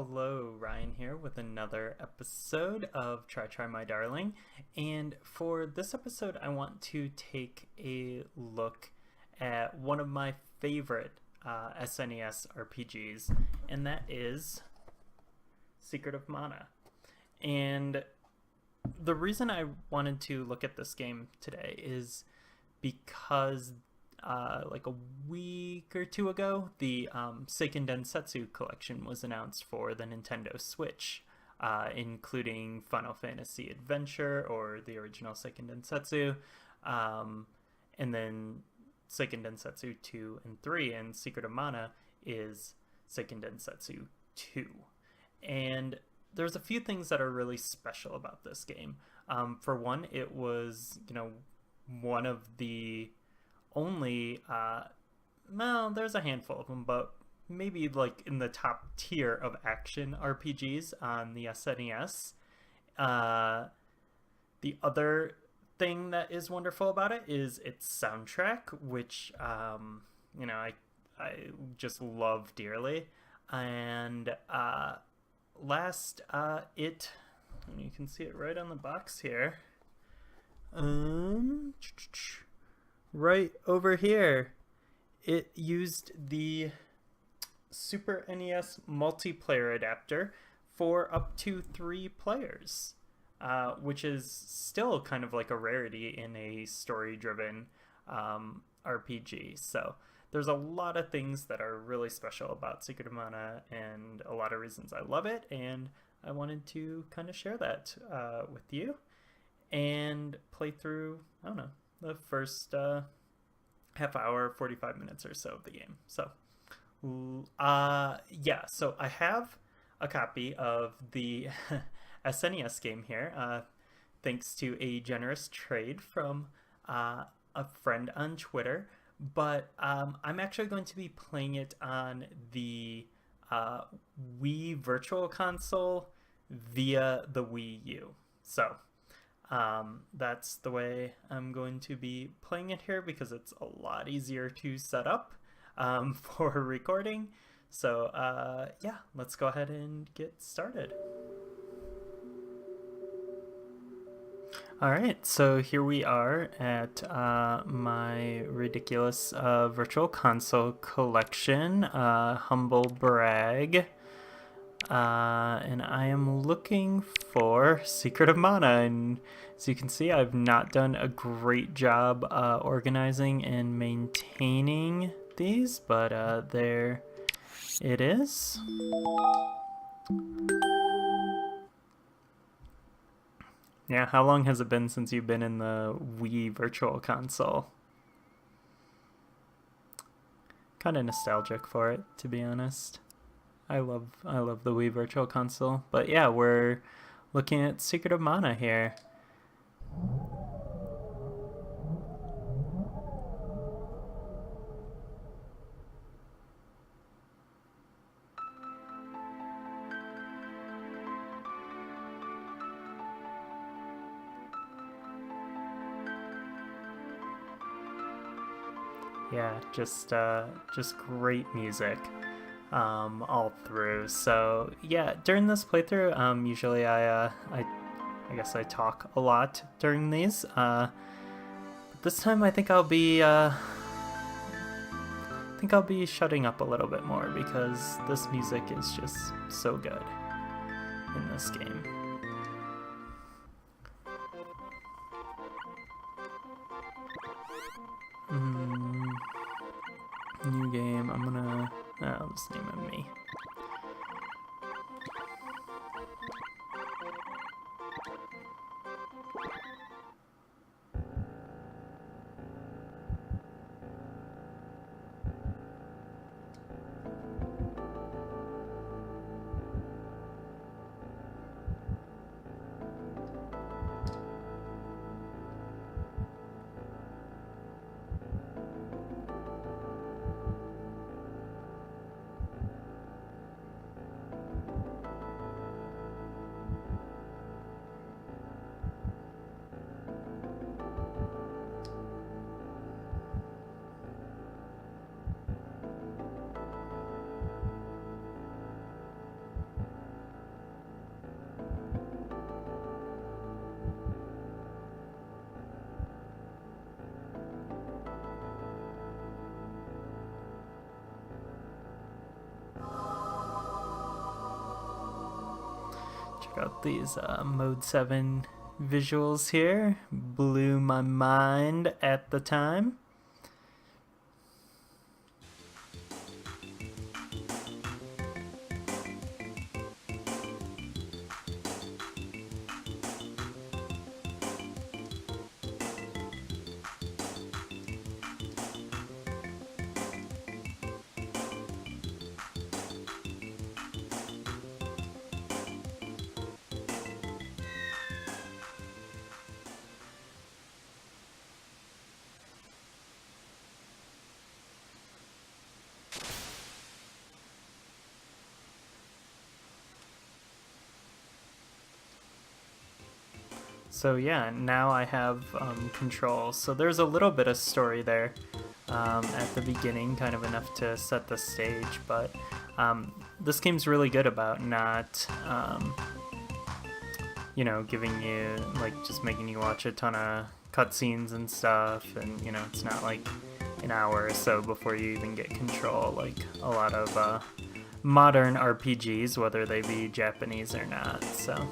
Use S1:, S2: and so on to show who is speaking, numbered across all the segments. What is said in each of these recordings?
S1: Hello, Ryan here with another episode of Try My Darling. And for this episode, I want to take a look at one of my favorite SNES RPGs, and that is Secret of Mana. And the reason I wanted to look at this game today is because like a week or two ago, the Seiken Densetsu Collection was announced for the Nintendo Switch, including Final Fantasy Adventure, or the original Seiken Densetsu, and then Seiken Densetsu 2 and 3, and Secret of Mana is Seiken Densetsu 2. And there's a few things that are really special about this game. For one, it was, one of the only well, there's a handful of them, but maybe like in the top tier of action RPGs on the SNES. The other thing that is wonderful about it is its soundtrack, which I just love dearly. And you can see it right on the box here. Right over here, it used the Super NES multiplayer adapter for up to 3 players, which is still kind of like a rarity in a story-driven RPG. So there's a lot of things that are really special about Secret of Mana, and a lot of reasons I love it, and I wanted to kind of share that with you and play through, the first half hour, 45 minutes or so of the game. So so I have a copy of the SNES game here, thanks to a generous trade from a friend on Twitter, but I'm actually going to be playing it on the Wii Virtual Console via the Wii U. So that's the way I'm going to be playing it here, because it's a lot easier to set up for recording. So let's go ahead and get started. Alright, so here we are at my ridiculous Virtual Console collection, humble brag. And I am looking for Secret of Mana, and as you can see, I've not done a great job organizing and maintaining these, but there it is. Yeah, how long has it been since you've been in the Wii Virtual Console? Kind of nostalgic for it, to be honest. I love the Wii Virtual Console. But yeah, we're looking at Secret of Mana here. Yeah, just great music all through. So yeah, during this playthrough, usually I guess I talk a lot during these. But this time I think I'll be shutting up a little bit more, because this music is just so good in this game. New game. I'll just name it me. out these Mode 7 visuals here. Blew my mind at the time. So yeah, now I have control. So there's a little bit of story there at the beginning, kind of enough to set the stage, but this game's really good about not, you know, giving you, like, just making you watch a ton of cutscenes and stuff, and, you know, it's not like an hour or so before you even get control, like a lot of modern RPGs, whether they be Japanese or not, so...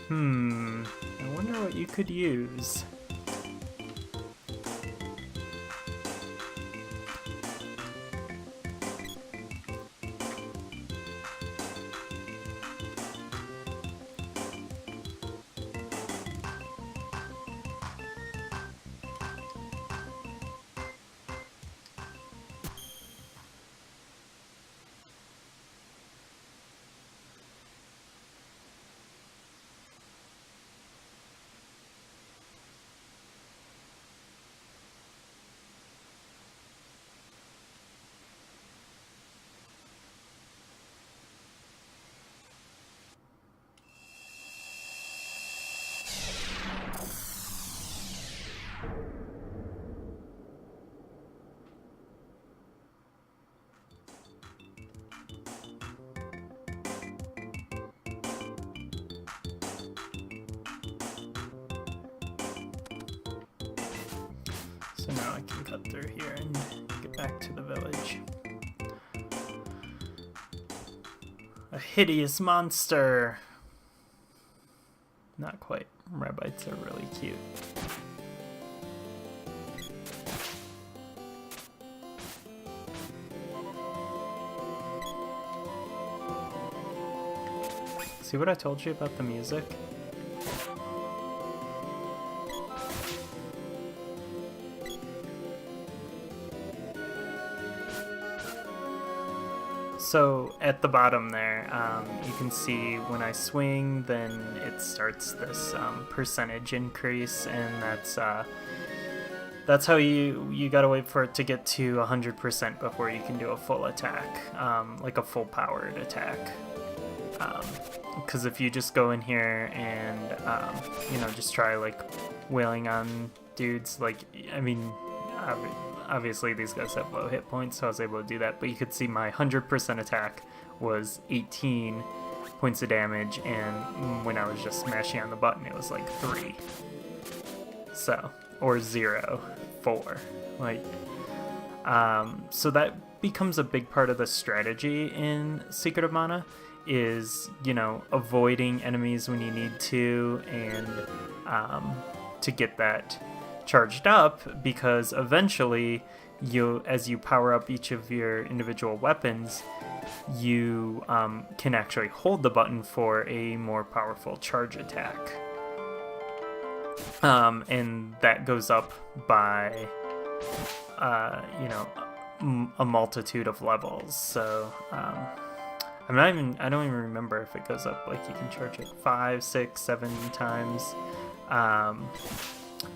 S1: I wonder what you could use. So now I can cut through here and get back to the village. A hideous monster! Not quite. Rabbits are really cute. See what I told you about the music? So at the bottom there, you can see when I swing, then it starts this percentage increase, and that's how you gotta wait for it to get to 100% before you can do a full attack, like a full powered attack. Because if you just go in here and you know, just try like wailing on dudes, like, I mean, obviously these guys have low hit points, so I was able to do that, but you could see my 100% attack was 18 points of damage, and when I was just smashing on the button, it was like 3. So, or 0, 4. Like, so that becomes a big part of the strategy in Secret of Mana, is, you know, avoiding enemies when you need to, and to get that charged up, because eventually as you power up each of your individual weapons, you can actually hold the button for a more powerful charge attack, and that goes up by you know, a multitude of levels. So I don't even remember if it goes up, like you can charge it 5, 6, 7 times.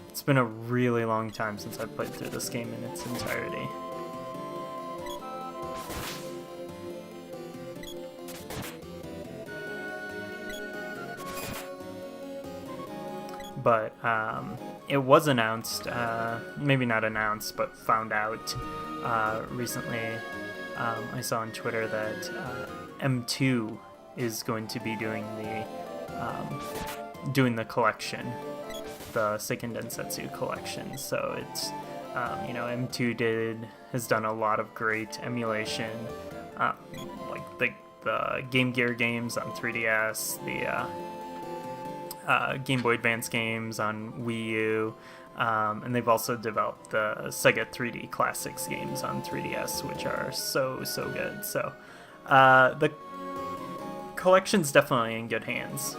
S1: It's been a really long time since I've played through this game in its entirety. But it was announced, maybe not announced, but found out recently. I saw on Twitter that M2 is going to be doing the collection, the Seiken Densetsu Collection. So it's M2 has done a lot of great emulation, like the Game Gear games on 3DS, the Game Boy Advance games on Wii U, and they've also developed the Sega 3D Classics games on 3DS, which are so good. So the collection's definitely in good hands.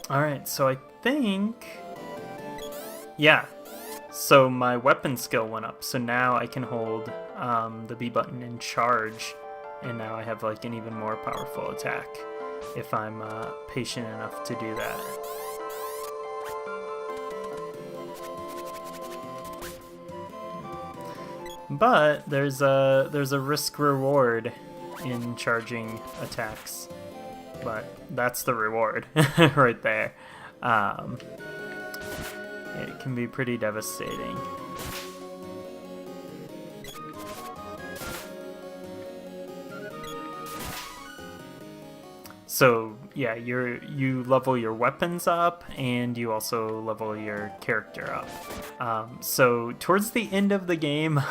S1: Alright, so I think... yeah. So my weapon skill went up, so now I can hold the B button and charge, and now I have like an even more powerful attack if I'm patient enough to do that. But there's a risk reward in charging attacks. But that's the reward right there. It can be pretty devastating. So yeah, you level your weapons up, and you also level your character up. So towards the end of the game,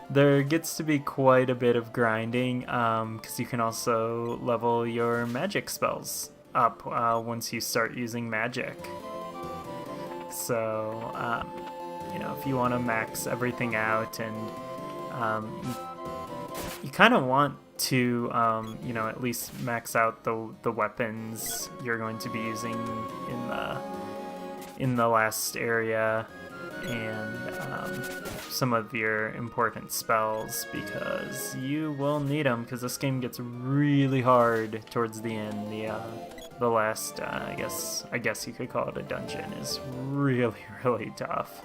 S1: there gets to be quite a bit of grinding, because you can also level your magic spells up once you start using magic. So, if you want to max everything out, and you kind of want to, at least max out the weapons you're going to be using in the last area, and some of your important spells, because you will need them, because this game gets really hard towards the end. The last I guess you could call it a dungeon, is really tough.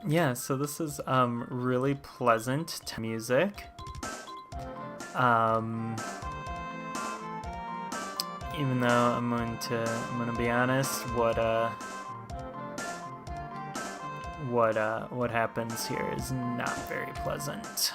S1: Yeah, so this is really pleasant music. Even though I'm gonna be honest, what happens here is not very pleasant.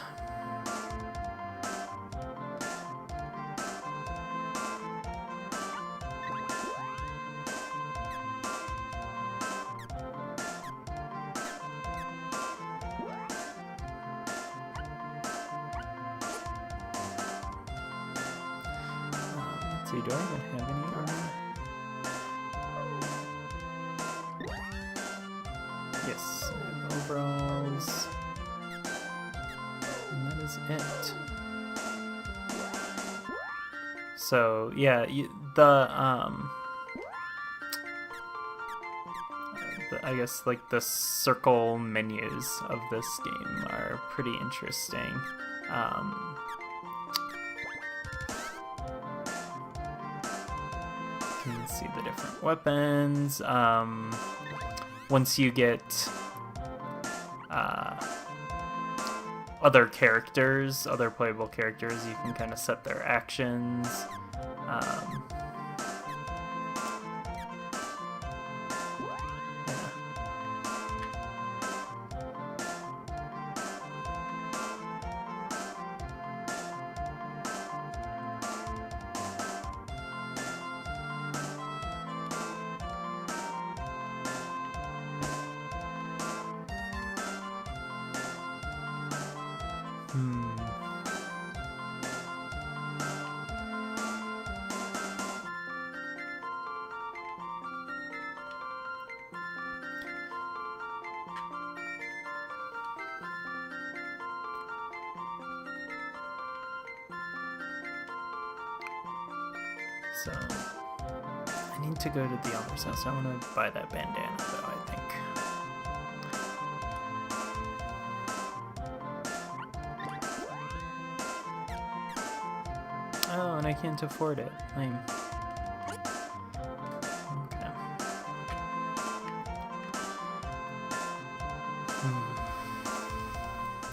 S1: Let's see, do I even have any armor? Yes, I have overalls. And that is it. So, yeah, I guess like the circle menus of this game are pretty interesting. You can see the different weapons. Once you get other playable characters, you can kind of set their actions. So, I need to go to the owner's house. I want to buy that bandana, though, I think. Oh, and I can't afford it. Lame. Okay.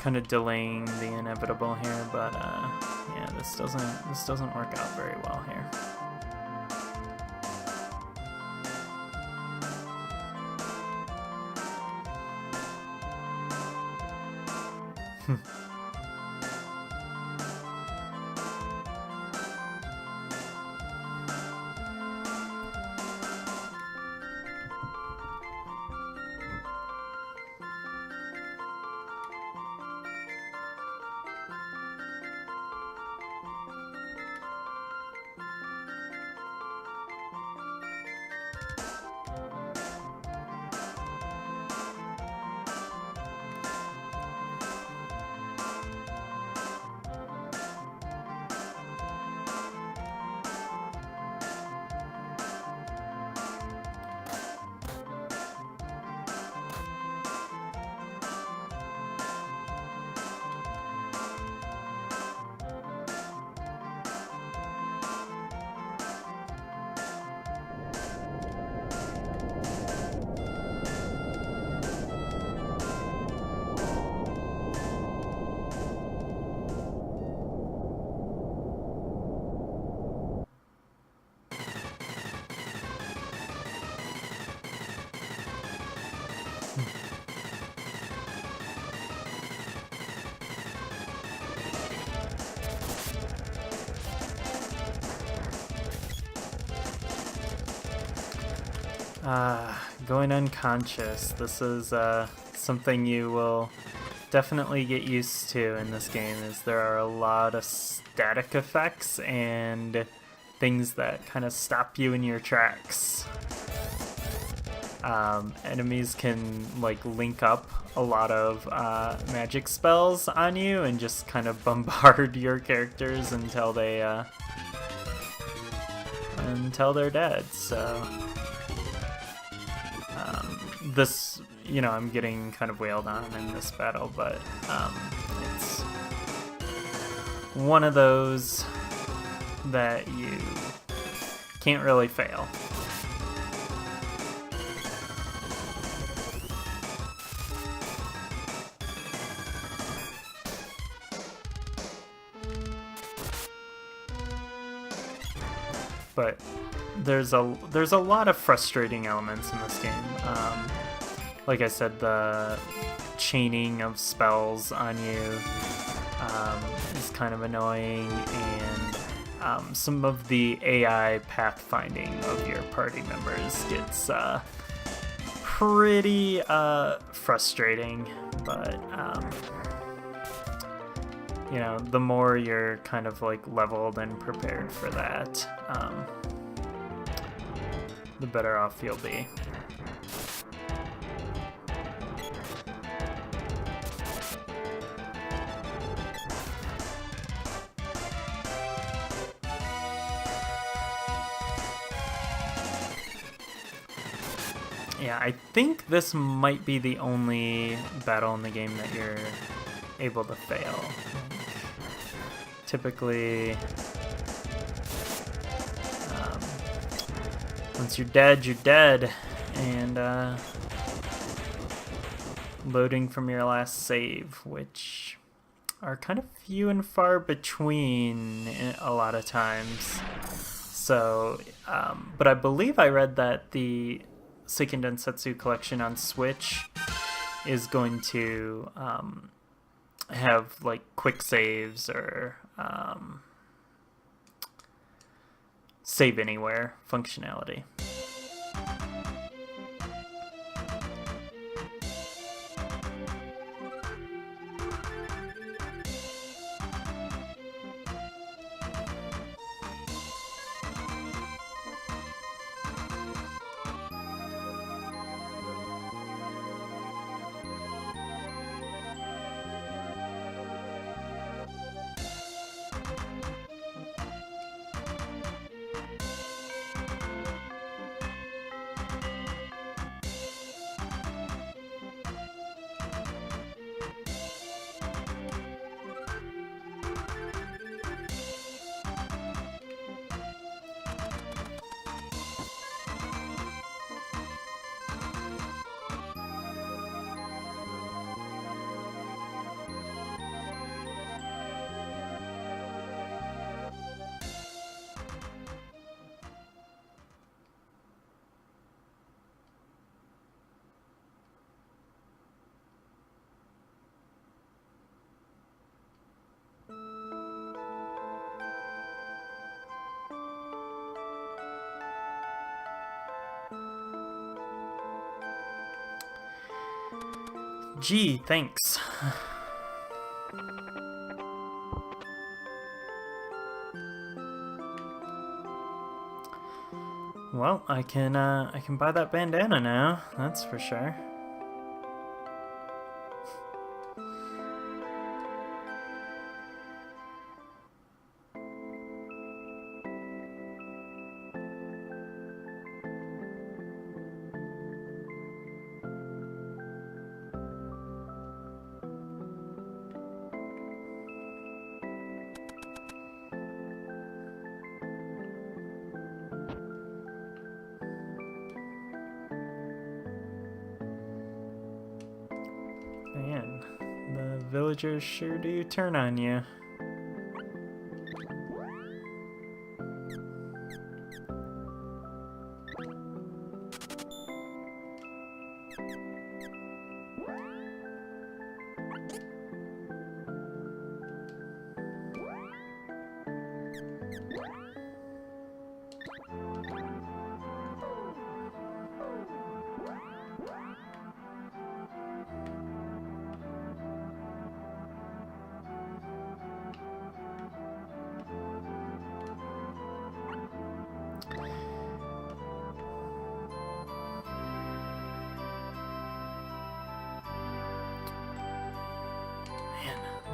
S1: kind of delaying the inevitable here, but yeah, this doesn't work out very well here. Going unconscious. This is something you will definitely get used to in this game, is there are a lot of static effects and things that kind of stop you in your tracks. Enemies can like link up a lot of magic spells on you and just kind of bombard your characters until they're dead. So this, you know, I'm getting kind of wailed on in this battle, but it's one of those that you can't really fail. But there's a lot of frustrating elements in this game. Like I said, the chaining of spells on you is kind of annoying, and some of the AI pathfinding of your party members gets pretty frustrating. But you know, the more you're kind of like leveled and prepared for that, the better off you'll be. Yeah, I think this might be the only battle in the game that you're able to fail. Typically, once you're dead, you're dead. And loading from your last save, which are kind of few and far between a lot of times. So, but I believe I read that the Seiken Densetsu Collection on Switch is going to have like quick saves or save anywhere functionality. Gee, thanks. Well, I can buy that bandana now, that's for sure. Man, the villagers sure do turn on you.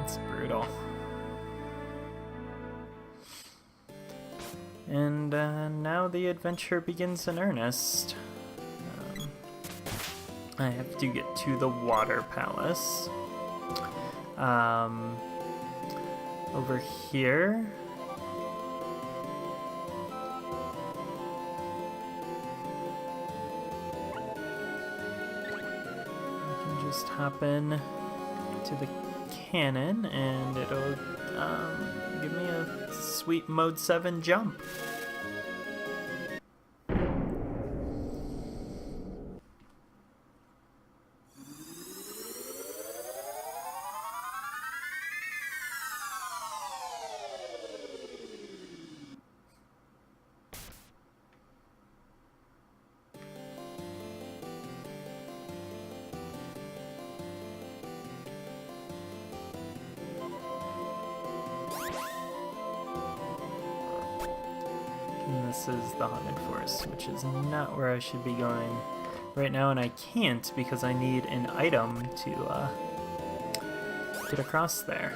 S1: It's brutal. And now the adventure begins in earnest. I have to get to the water palace. Over here. I can just hop in to the cannon and it'll give me a sweet mode 7 jump. And this is the Haunted Forest, which is not where I should be going right now, and I can't because I need an item to get across there.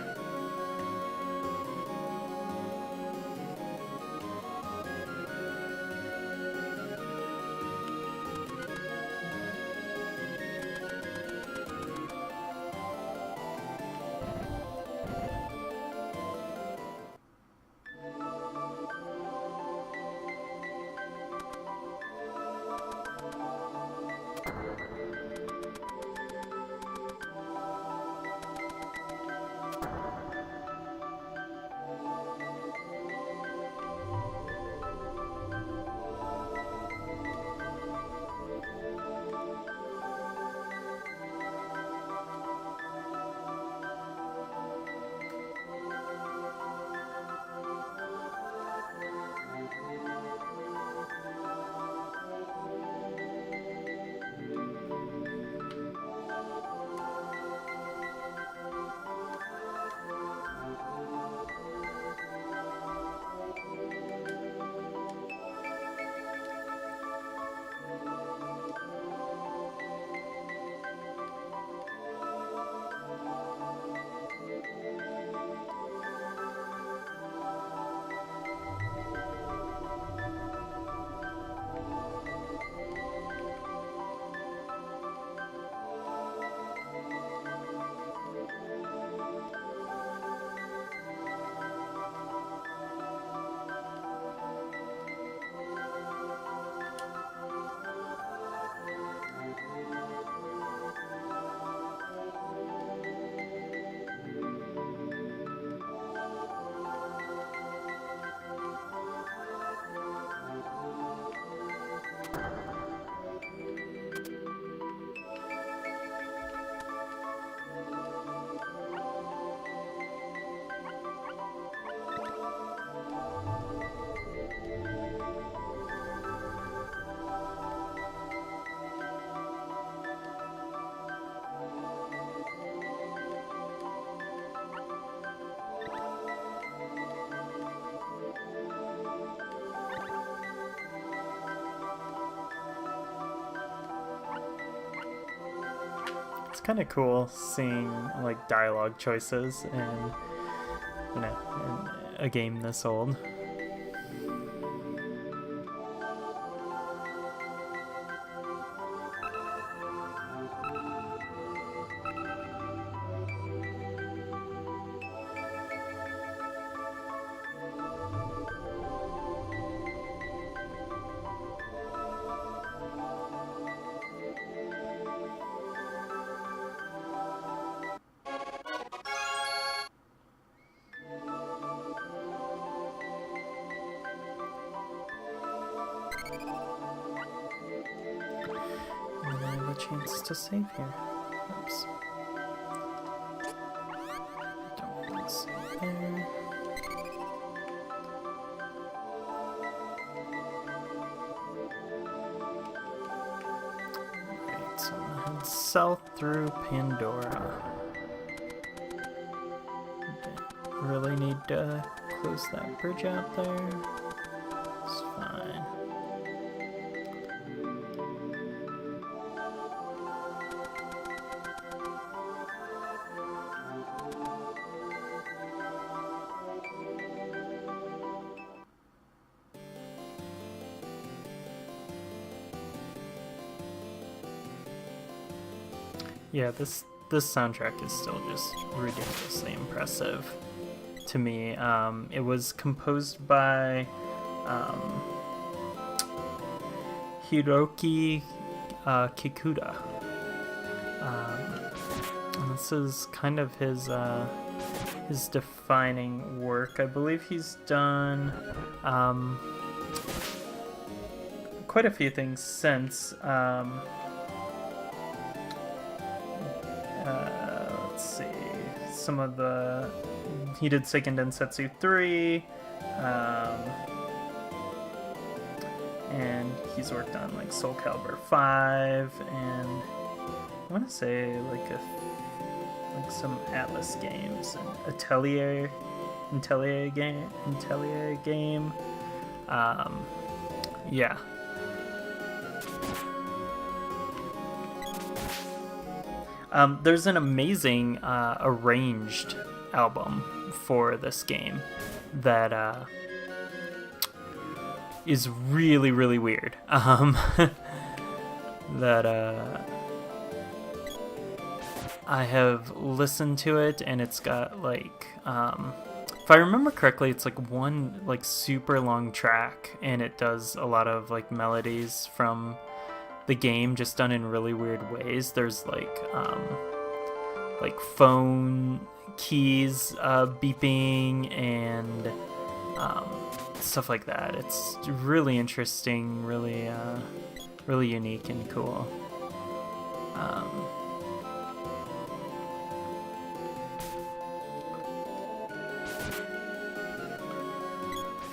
S1: kind of cool seeing like dialogue choices and in a game this old. And I have a chance to save here. Oops. Don't want to save there. Alright, so I'm gonna head south through Pandora. Really need to close that bridge out there. It's fine. Yeah, this soundtrack is still just ridiculously impressive to me. It was composed by Hiroki Kikuta. And this is kind of his defining work. I believe he's done quite a few things since. Let's see, some of the... He did Seiken Densetsu 3, and he's worked on like Soul Calibur 5, and I want to say like some Atlas games, and Atelier game. Yeah. There's an amazing arranged album for this game that is really, really weird. That I have listened to it, and it's got like, if I remember correctly, it's like one like super long track, and it does a lot of like melodies from the game just done in really weird ways. There's like phone keys beeping and stuff like that. It's really interesting, really really unique and cool.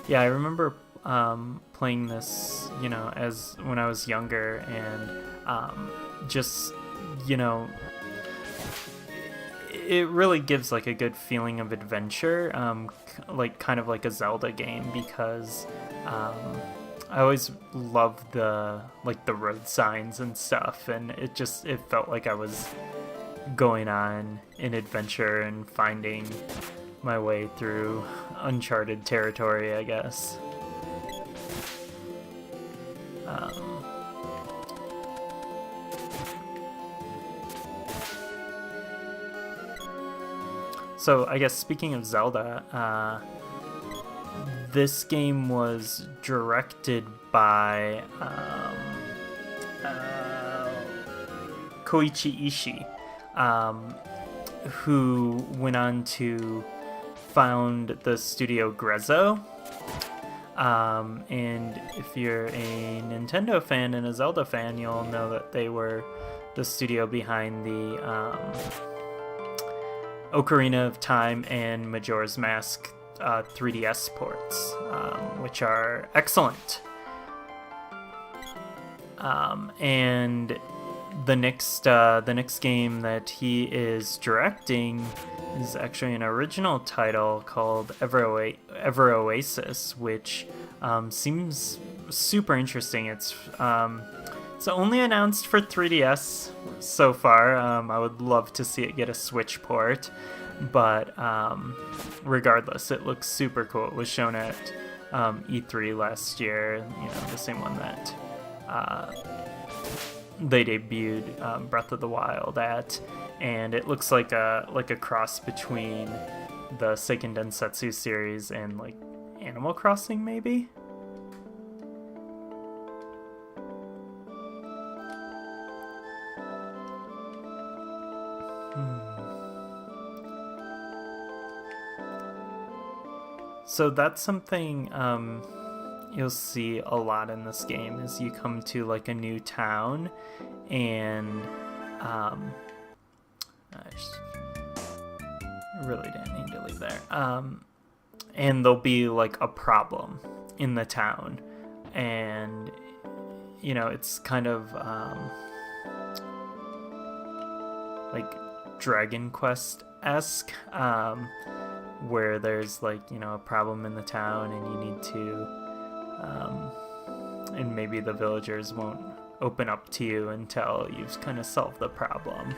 S1: Yeah, I remember playing this, as when I was younger, and just, it really gives like a good feeling of adventure, like kind of like a Zelda game, because I always loved the road signs and stuff, and it felt like I was going on an adventure and finding my way through uncharted territory, I guess. So I guess speaking of Zelda, this game was directed by Koichi Ishii, who went on to found the studio Grezzo. And if you're a Nintendo fan and a Zelda fan, you'll know that they were the studio behind the Ocarina of Time and Majora's Mask 3DS ports, which are excellent. And the next game that he is directing is actually an original title called Ever Oasis, which seems super interesting. It's It's only announced for 3DS so far. I would love to see it get a Switch port, but regardless, it looks super cool. It was shown at E3 last year, the same one that they debuted Breath of the Wild at, and it looks like a cross between the Seiken Densetsu series and like Animal Crossing, maybe. So that's something you'll see a lot in this game is you come to like a new town, and I really didn't need to leave there. And there'll be like a problem in the town, and it's kind of like Dragon Quest-esque, where there's like a problem in the town, and you need to and maybe the villagers won't open up to you until you've kind of solved the problem.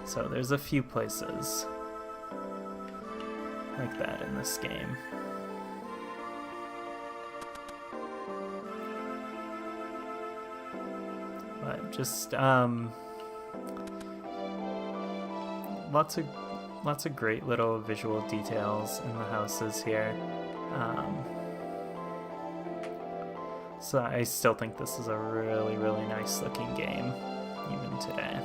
S1: So there's a few places like that in this game. But just lots of great little visual details in the houses here. So I still think this is a really, really nice looking game, even today.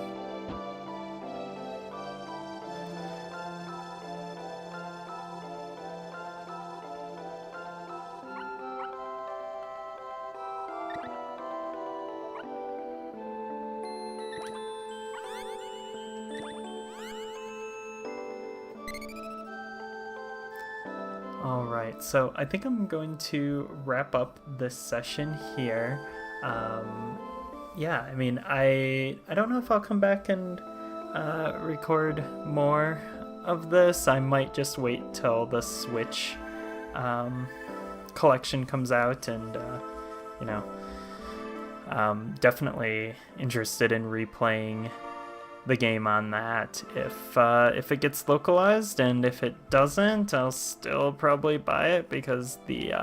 S1: Alright, so I think I'm going to wrap up this session here. Yeah, I mean, I don't know if I'll come back and record more of this. I might just wait till the Switch collection comes out, and definitely interested in replaying the game on that if it gets localized, and if it doesn't, I'll still probably buy it because the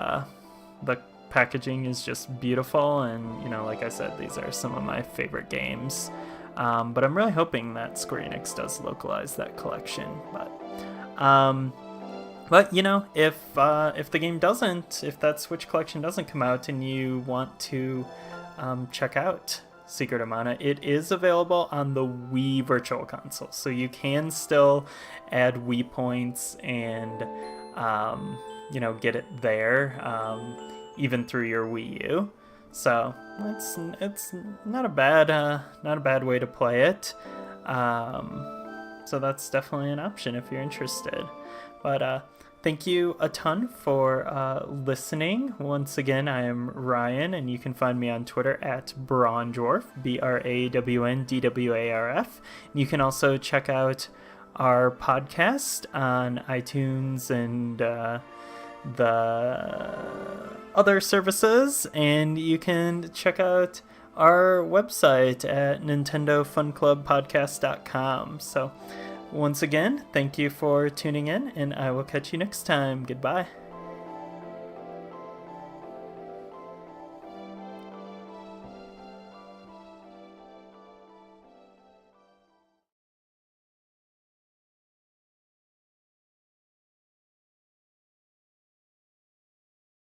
S1: packaging is just beautiful, and like I said, these are some of my favorite games. But I'm really hoping that Square Enix does localize that collection. But if the game doesn't, if that Switch collection doesn't come out and you want to check out Secret of Mana, it is available on the Wii Virtual Console, so you can still add Wii points and get it there, even through your Wii U. So it's not a bad way to play it. So that's definitely an option if you're interested. But thank you a ton for listening. Once again, I am Ryan, and you can find me on Twitter at Brawndwarf, BRAWNDWARF. You can also check out our podcast on iTunes and the other services, and you can check out our website at nintendofunclubpodcast.com. So once again, thank you for tuning in, and I will catch you next time. Goodbye.